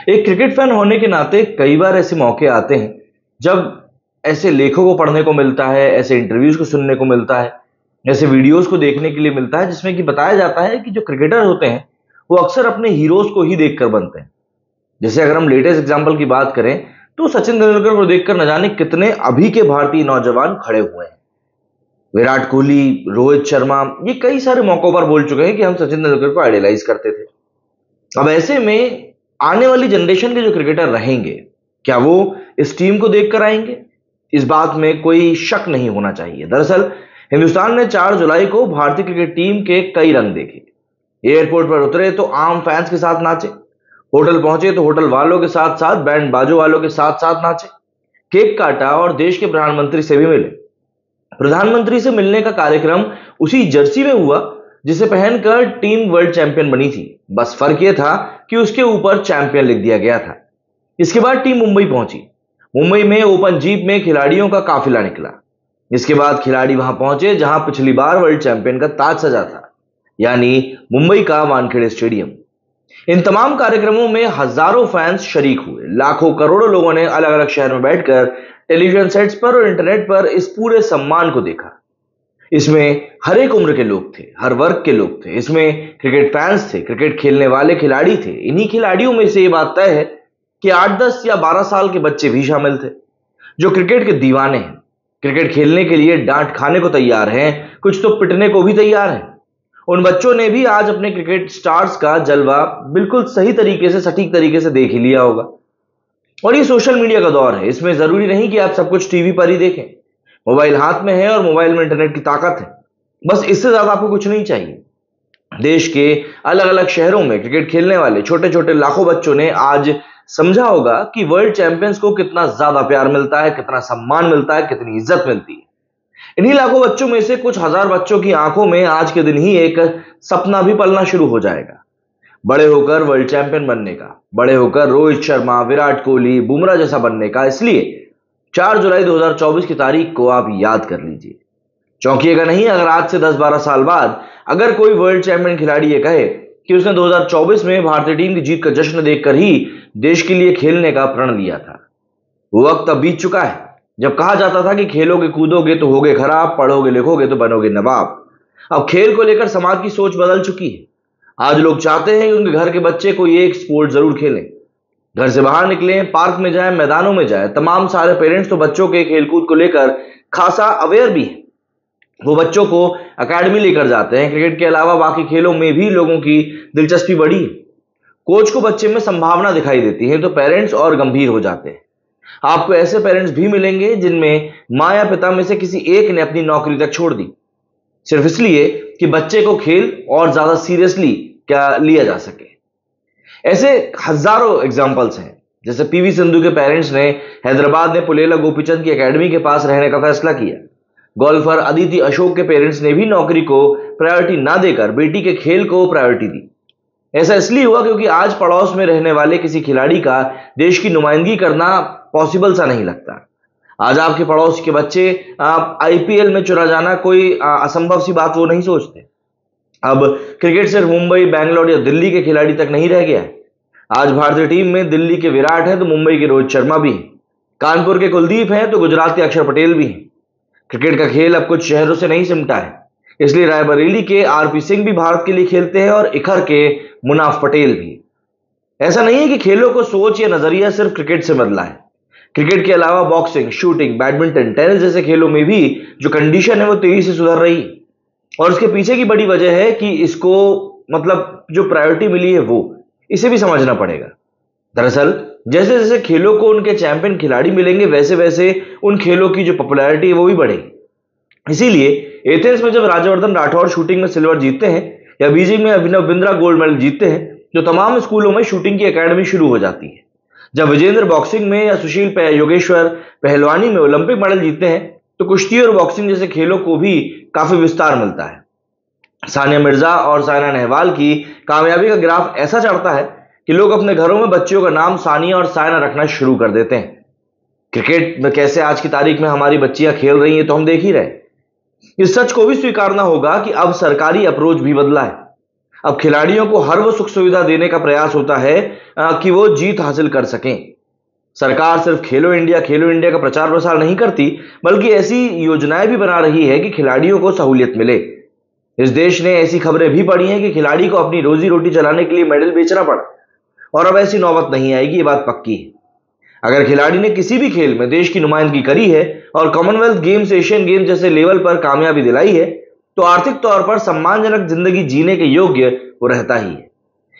एक cricket fan होने के नाते कई बार ऐसे मौके आते हैं जब ऐसे लेखों को पढ़ने को मिलता है, ऐसे इंटरव्यूज को सुनने को मिलता है, ऐसे वीडियोस को देखने के लिए मिलता है जिसमें कि बताया जाता है कि जो क्रिकेटर होते हैं वो अक्सर अपने हीरोज को ही देखकर बनते हैं। जैसे अगर हम लेटेस्ट एग्जांपल की बात करें तो सचिन तेंदुलकर को देखकर न जाने कितने अभी के भारतीय नौजवान खड़े हुए हैं। विराट कोहली, रोहित शर्मा, ये कई सारे मौकों पर बोल चुके हैं कि हम सचिन तेंदुलकर को आइडियलाइज करते थे। अब ऐसे में आने वाली जनरेशन के जो क्रिकेटर रहेंगे, क्या वो इस टीम को देखकर आएंगे? इस बात में कोई शक नहीं होना चाहिए। दरअसल हिंदुस्तान ने 4 जुलाई को भारतीय क्रिकेट टीम के कई रंग देखे। एयरपोर्ट पर उतरे तो आम फैंस के साथ नाचे, होटल पहुंचे तो होटल वालों के साथ साथ बैंड बाजों वालों के साथ साथ नाचे, केक काटा और देश के प्रधानमंत्री से भी मिले। प्रधानमंत्री से मिलने का कार्यक्रम उसी जर्सी में हुआ जिसे पहनकर टीम वर्ल्ड चैंपियन बनी थी। बस फर्क यह था कि उसके ऊपर चैंपियन लिख दिया गया था। इसके बाद टीम मुंबई पहुंची। मुंबई में ओपन जीप में खिलाड़ियों का काफिला निकला। इसके बाद खिलाड़ी वहां पहुंचे जहां पिछली बार वर्ल्ड चैंपियन का ताज सजा था, यानी मुंबई का वानखेड़े स्टेडियम। इन तमाम कार्यक्रमों में हजारों फैंस शरीक हुए। लाखों करोड़ों लोगों ने अलग अलग शहर में बैठकर टेलीविजन सेट्स पर और इंटरनेट पर इस पूरे सम्मान को देखा। इसमें हर एक उम्र के लोग थे, हर वर्ग के लोग थे। इसमें क्रिकेट फैंस थे, क्रिकेट खेलने वाले खिलाड़ी थे। इन्हीं खिलाड़ियों में से ये बात तय है कि 8, 10 या 12 साल के बच्चे भी शामिल थे जो क्रिकेट के दीवाने हैं, क्रिकेट खेलने के लिए डांट खाने को तैयार हैं, कुछ तो पिटने को भी तैयार हैं। उन बच्चों ने भी आज अपने क्रिकेट स्टार्स का जलवा बिल्कुल सही तरीके से, सटीक तरीके से देख ही लिया होगा। और ये सोशल मीडिया का दौर है, इसमें जरूरी नहीं कि आप सब कुछ टीवी पर ही देखें। मोबाइल हाथ में है और मोबाइल में इंटरनेट की ताकत है, बस इससे ज्यादा आपको कुछ नहीं चाहिए। देश के अलग अलग शहरों में क्रिकेट खेलने वाले छोटे छोटे लाखों बच्चों ने आज समझा होगा कि वर्ल्ड चैंपियंस को कितना ज्यादा प्यार मिलता है, कितना सम्मान मिलता है, कितनी इज्जत मिलती है। इन्हीं लाखों बच्चों में से कुछ हजार बच्चों की आंखों में आज के दिन ही एक सपना भी पलना शुरू हो जाएगा, बड़े होकर वर्ल्ड चैंपियन बनने का, बड़े होकर रोहित शर्मा, विराट कोहली, बुमराह जैसा बनने का। इसलिए 4 जुलाई 2024 की तारीख को आप याद कर लीजिए। चौंकिएगा नहीं अगर आज से 10-12 साल बाद अगर कोई वर्ल्ड चैंपियन खिलाड़ी ये कहे कि उसने 2024 में भारतीय टीम की जीत का जश्न देखकर ही देश के लिए खेलने का प्रण लिया था। वो वक्त अब बीत चुका है जब कहा जाता था कि खेलोगे कूदोगे तो होगे खराब, पढ़ोगे लिखोगे तो बनोगे नवाब। अब खेल को लेकर समाज की सोच बदल चुकी है। आज लोग चाहते हैं कि उनके घर के बच्चे कोई एक स्पोर्ट जरूर खेलें, घर से बाहर निकलें, पार्क में जाएं, मैदानों में जाएं। तमाम सारे पेरेंट्स तो बच्चों के खेलकूद को लेकर खासा अवेयर भी हैं। वो बच्चों को एकेडमी लेकर जाते हैं। क्रिकेट के अलावा बाकी खेलों में भी लोगों की दिलचस्पी बढ़ी है। कोच को बच्चे में संभावना दिखाई देती है तो पेरेंट्स और गंभीर हो जाते हैं। आपको ऐसे पेरेंट्स भी मिलेंगे जिनमें माँ या पिता में से किसी एक ने अपनी नौकरी तक छोड़ दी, सिर्फ इसलिए कि बच्चे को खेल और ज्यादा सीरियसली क्या लिया जा सके। ऐसे हजारों एग्जाम्पल्स हैं। जैसे पीवी सिंधु के पेरेंट्स ने हैदराबाद में पुलेला गोपीचंद की एकेडमी के पास रहने का फैसला किया। गोल्फर अदिति अशोक के पेरेंट्स ने भी नौकरी को प्रायोरिटी ना देकर बेटी के खेल को प्रायोरिटी दी। ऐसा इसलिए हुआ क्योंकि आज पड़ोस में रहने वाले किसी खिलाड़ी का देश की नुमाइंदगी करना पॉसिबल सा नहीं लगता। आज आपके पड़ोस के बच्चे आईपीएल में चुरा जाना कोई असंभव सी बात वो नहीं सोचते। अब क्रिकेट सिर्फ मुंबई, बैंगलोर या दिल्ली के खिलाड़ी तक नहीं रह गया है। आज भारतीय टीम में दिल्ली के विराट है तो मुंबई के रोहित शर्मा भी है, कानपुर के कुलदीप हैं तो गुजरात के अक्षर पटेल भी हैं। क्रिकेट का खेल अब कुछ शहरों से नहीं सिमटा है, इसलिए रायबरेली के आरपी सिंह भी भारत के लिए खेलते हैं और इखर के मुनाफ पटेल भी। ऐसा नहीं है कि खेलों को सोच या नजरिया सिर्फ क्रिकेट से बदला है। क्रिकेट के अलावा बॉक्सिंग, शूटिंग, बैडमिंटन, टेनिस जैसे खेलों में भी जो कंडीशन है वो तेजी से सुधर रही है। और उसके पीछे की बड़ी वजह है कि इसको मतलब जो प्रायोरिटी मिली है वो इसे भी समझना पड़ेगा। दरअसल जैसे जैसे खेलों को उनके चैंपियन खिलाड़ी मिलेंगे वैसे वैसे उन खेलों की जो पॉपुलैरिटी है वो भी बढ़ेगी। इसीलिए एथेंस में जब राज्यवर्धन राठौर शूटिंग में सिल्वर जीतते हैं या बीजिंग में अभिनव बिंद्रा गोल्ड मेडल जीतते हैं तो तमाम स्कूलों में शूटिंग की एकेडमी शुरू हो जाती है। जब विजेंद्र बॉक्सिंग में या सुशील योगेश्वर पहलवानी में ओलंपिक मेडल जीतते हैं तो कुश्ती और बॉक्सिंग जैसे खेलों को भी काफी विस्तार मिलता है। सानिया मिर्जा और साइना नेहवाल की कामयाबी का ग्राफ ऐसा चढ़ता है कि लोग अपने घरों में बच्चियों का नाम सानिया और साइना रखना शुरू कर देते हैं। क्रिकेट में कैसे आज की तारीख में हमारी बच्चियां खेल रही हैं तो हम देख ही रहे। इस सच को भी स्वीकारना होगा कि अब सरकारी अप्रोच भी बदला है। अब खिलाड़ियों को हर वो सुख सुविधा देने का प्रयास होता है कि वो जीत हासिल कर सकें। सरकार सिर्फ खेलो इंडिया का प्रचार प्रसार नहीं करती, बल्कि ऐसी योजनाएं भी बना रही है कि खिलाड़ियों को सहूलियत मिले। इस देश ने ऐसी खबरें भी पढ़ी हैं कि खिलाड़ी को अपनी रोजी रोटी चलाने के लिए मेडल बेचना पड़ा, और अब ऐसी नौबत नहीं आएगी, ये बात पक्की है। अगर खिलाड़ी ने किसी भी खेल में देश की नुमाइंदगी करी है और कॉमनवेल्थ गेम्स, एशियन गेम्स जैसे लेवल पर कामयाबी दिलाई है, तो आर्थिक तौर पर सम्मानजनक जिंदगी जीने के योग्य वो रहता ही है।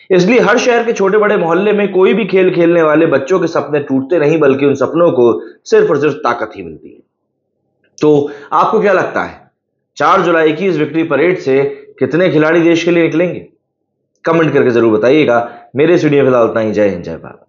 इसलिए हर शहर के छोटे बड़े मोहल्ले में कोई भी खेल खेलने वाले बच्चों के सपने टूटते नहीं, बल्कि उन सपनों को सिर्फ और सिर्फ ताकत ही मिलती है। तो आपको क्या लगता है, 4 जुलाई की इस विक्ट्री परेड से कितने खिलाड़ी देश के लिए निकलेंगे? कमेंट करके जरूर बताइएगा। मेरे इस वीडियो में फिलहाल इतना ही। जय हिंद, जय भारत।